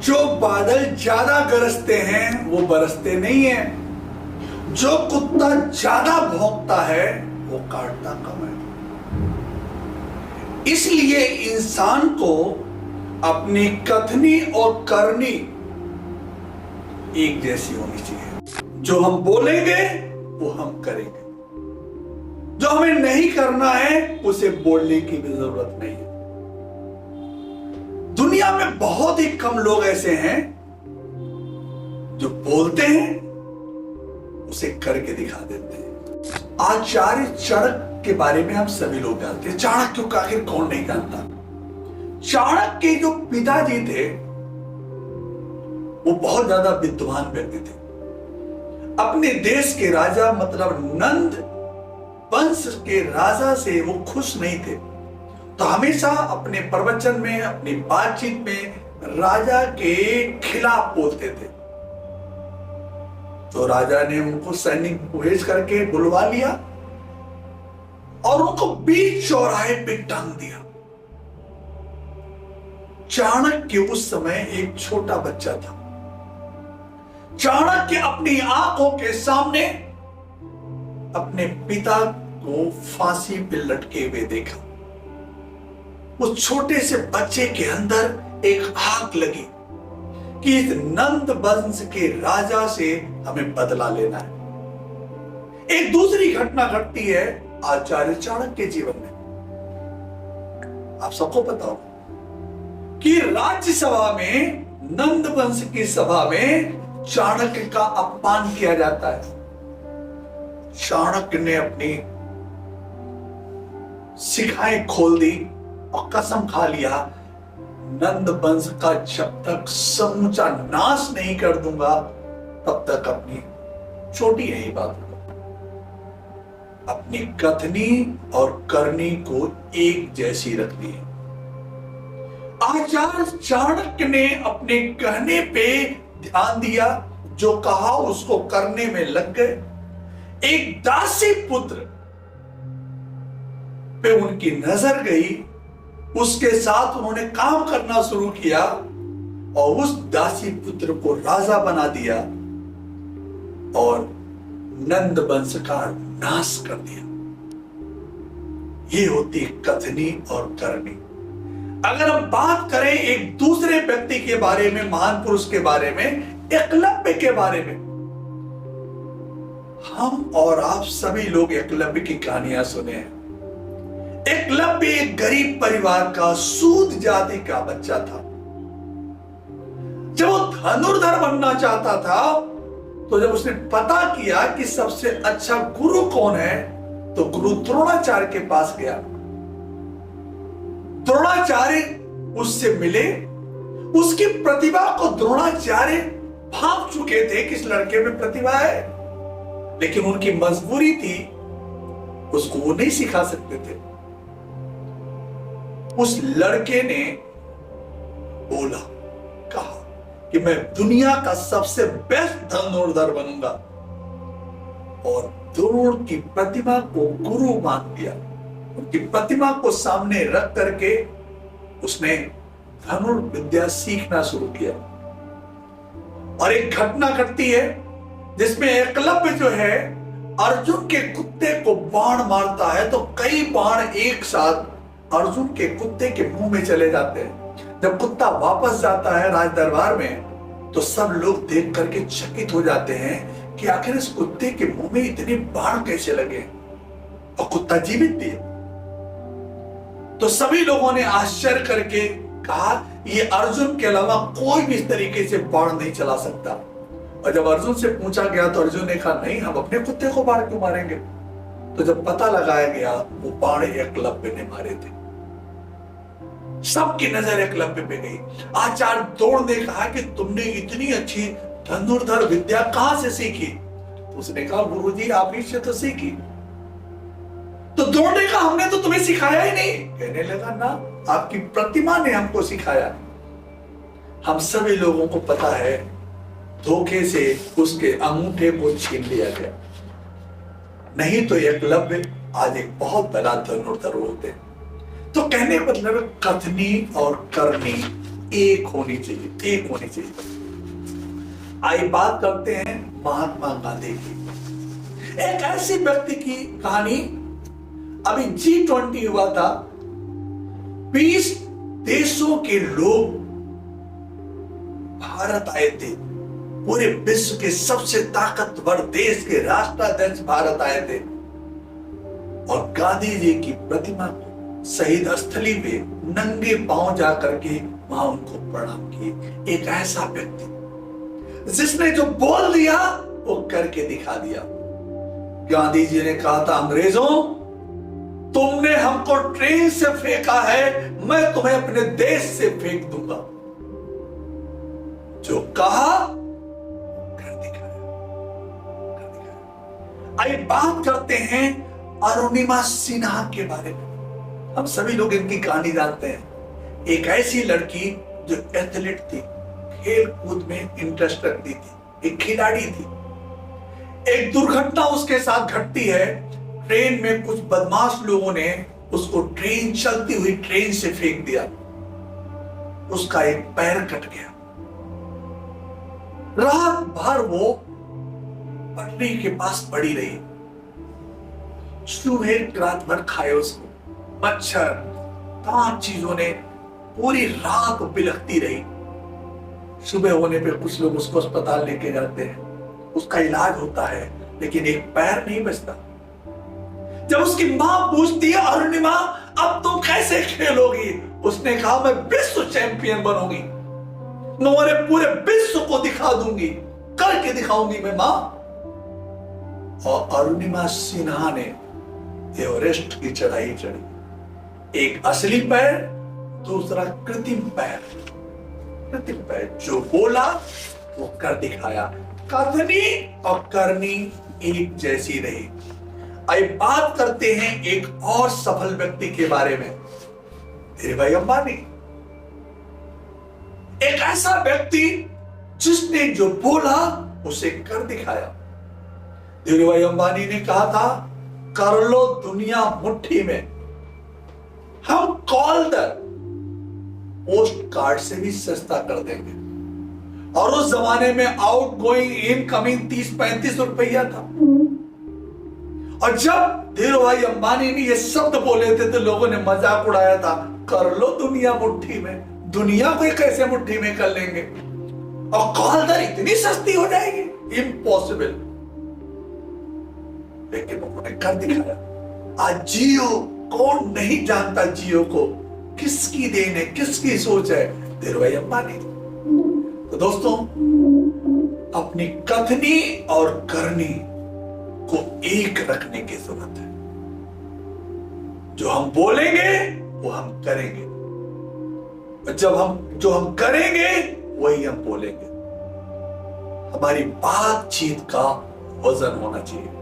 जो बादल ज्यादा गरजते हैं वो बरसते नहीं है। जो कुत्ता ज्यादा भौंकता है वो काटता कम है। इसलिए इंसान को अपनी कथनी और करनी एक जैसी होनी चाहिए। जो हम बोलेंगे वो हम करेंगे, जो हमें नहीं करना है उसे बोलने की भी जरूरत नहीं है। दुनिया में बहुत ही कम लोग ऐसे हैं जो बोलते हैं उसे करके दिखा देते हैं। आचार्य चाणक्य के बारे में हम सभी लोग जानते हैं। चाणक्य को आखिर कौन नहीं जानता। चाणक्य के जो पिताजी थे वो बहुत ज्यादा विद्वान व्यक्ति थे। अपने देश के राजा मतलब नंद वंश के राजा से वो खुश नहीं थे, तो हमेशा अपने प्रवचन में, अपनी बातचीत में राजा के खिलाफ बोलते थे। तो राजा ने उनको सैनिक भेज करके बुलवा लिया और उनको बीच चौराहे पे टांग दिया। चाणक्य उस समय एक छोटा बच्चा था। चाणक्य अपनी आंखों के सामने अपने पिता को फांसी पे लटके हुए देखा। उस छोटे से बच्चे के अंदर एक आग लगी कि इस नंद वंश के राजा से हमें बदला लेना है। एक दूसरी घटना घटती है आचार्य चाणक्य के जीवन में। आप सबको पता हो कि राज्यसभा में, नंद वंश की सभा में चाणक्य का अपमान किया जाता है। चाणक्य ने अपनी शिखाएं खोल दी और कसम खा लिया, नंद वंश का जब तक समूचा नाश नहीं कर दूंगा तब तक अपनी छोटी नहीं बात होगा। अपनी कथनी और करनी को एक जैसी रख दी। आचार्य चाणक्य ने अपने कहने पे ध्यान दिया, जो कहा उसको करने में लग गए। एक दासी पुत्र पे उनकी नजर गई, उसके साथ उन्होंने काम करना शुरू किया और उस दासी पुत्र को राजा बना दिया और नंद वंश का नाश कर दिया। ये होती कथनी और करनी। अगर हम बात करें एक दूसरे व्यक्ति के बारे में, महान पुरुष के बारे में, एकलव्य के बारे में, हम और आप सभी लोग एकलव्य की कहानियां सुने हैं। एकलव्य एक गरीब परिवार का, सूद जाति का बच्चा था। जब वो धनुर्धर बनना चाहता था तो जब उसने पता किया कि सबसे अच्छा गुरु कौन है तो गुरु द्रोणाचार्य के पास गया। द्रोणाचार्य उससे मिले। उसकी प्रतिभा को द्रोणाचार्य भांप चुके थे कि इस लड़के में प्रतिभा है, लेकिन उनकी मजबूरी थी, उसको वो नहीं सिखा सकते थे। उस लड़के ने बोला, कहा कि मैं दुनिया का सबसे बेस्ट धनुर्धर बनूंगा और द्रोण की प्रतिभा को गुरु मान लिया। उनकी प्रतिभा को सामने रख करके उसने धनुर्विद्या सीखना शुरू किया। और एक घटना घटती है जिसमें एकलव्य जो है अर्जुन के कुत्ते को बाण मारता है, तो कई बाण एक साथ अर्जुन के कुत्ते के मुंह में चले जाते हैं। जब कुत्ता वापस जाता है राज दरबार में तो सब लोग देख करके चकित हो जाते हैं कि आखिर इस कुत्ते के मुंह में इतने बाण कैसे लगे, और कुत्ता जीवित भी है। तो सभी लोगों ने आश्चर्य करके कहा, ये अर्जुन के अलावा कोई भी इस तरीके से बाण नहीं चला सकता। और जब अर्जुन से पूछा गया तो अर्जुन ने कहा, नहीं, हम अपने कुत्ते को बाण क्यों मारेंगे। तो जब पता लगाया गया वो बाण एकलव्य ने मारे थे। सबकी नजर एकलव्य पे गई। आचार्य द्रोण ने कहा कि तुमने इतनी अच्छी धनुर्धर विद्या कहां से सीखी। तो उसने कहा, गुरुजी आप ही से तो सीखी। तो द्रोण ने कहा, हमने तो तुम्हें सिखाया ही नहीं। कहने लगा, ना, आपकी प्रतिमा ने हमको सिखाया। हम सभी लोगों को पता है धोखे से उसके अंगूठे को छीन लिया गया, नहीं तो एकलव्य आज एक बहुत बड़ा धनुर्धर होते। तो कहने का मतलब कथनी और करनी एक होनी चाहिए, एक होनी चाहिए। आइए बात करते हैं महात्मा गांधी की, एक ऐसी व्यक्ति की कहानी। अभी G20 हुआ था, 20 देशों के लोग भारत आए थे, पूरे विश्व के सबसे ताकतवर देश के राष्ट्राध्यक्ष भारत आए थे और गांधी जी की प्रतिमा को शहीद स्थली पे नंगे पांव जाकर के वहां उनको प्रणाम किए। एक ऐसा व्यक्ति जिसने जो बोल दिया वो करके दिखा दिया। गांधी जी ने कहा था, अंग्रेजों तुमने हमको ट्रेन से फेंका है, मैं तुम्हें अपने देश से फेंक दूंगा। जो कहा कर दिखाया, कर दिखाया। आइए बात करते हैं अरुणिमा सिन्हा के बारे में। हम सभी लोग इनकी कहानी जानते हैं। एक ऐसी लड़की जो एथलीट थी, खेल कूद में इंटरेस्ट रखती थी, एक खिलाड़ी थी। एक दुर्घटना उसके साथ घटती है। ट्रेन में कुछ बदमाश लोगों ने उसको ट्रेन चलती हुई ट्रेन से फेंक दिया। उसका एक पैर कट गया। रात भर वो पटरी के पास पड़ी रही। सुबह रात भर खाए उसको मच्छर, तमाम चीजों ने पूरी रात बिलखती रही। सुबह होने पे कुछ लोग उसको अस्पताल लेके जाते हैं, उसका इलाज होता है, लेकिन एक पैर नहीं बचता। जब उसकी मां पूछती है, अरुणिमा अब तुम कैसे खेलोगी? उसने कहा, मैं विश्व चैंपियन बनूंगी, मैं पूरे विश्व को दिखा दूंगी, करके दिखाऊंगी मैं मां। और अरुणिमा सिन्हा ने एवरेस्ट की चढ़ाई चढ़ी। एक असली पैर, दूसरा कृत्रिम पैर। कृत्रिम पैर जो बोला वो कर दिखाया। कथनी और करनी एक जैसी रही। आइए बात करते हैं एक और सफल व्यक्ति के बारे में, धीरूभाई अंबानी। एक ऐसा व्यक्ति जिसने जो बोला उसे कर दिखाया। धीरूभाई अंबानी ने कहा था, कर लो दुनिया मुट्ठी में, हम कॉल दर पोस्ट कार्ड से भी सस्ता कर देंगे। और उस जमाने में आउट गोइंग इनकमिंग 30-35 रुपया था। और जब धीरूभाई अंबानी ने ये शब्द बोले थे तो लोगों ने मजाक उड़ाया था, कर लो दुनिया मुट्ठी में। दुनिया को कैसे मुट्ठी में कर लेंगे, और कॉल दर इतनी सस्ती हो जाएगी, इम्पॉसिबल। लेकिन उन्होंने कर दिखाया। आज जियो, कौन नहीं जानता जियो को? किसकी देन है, किसकी सोच है? धीरूभाई अंबानी। तो दोस्तों, अपनी कथनी और करनी को एक रखने की जरूरत है। जो हम बोलेंगे वो हम करेंगे, जो हम करेंगे वही हम बोलेंगे। हमारी बातचीत का वजन होना चाहिए।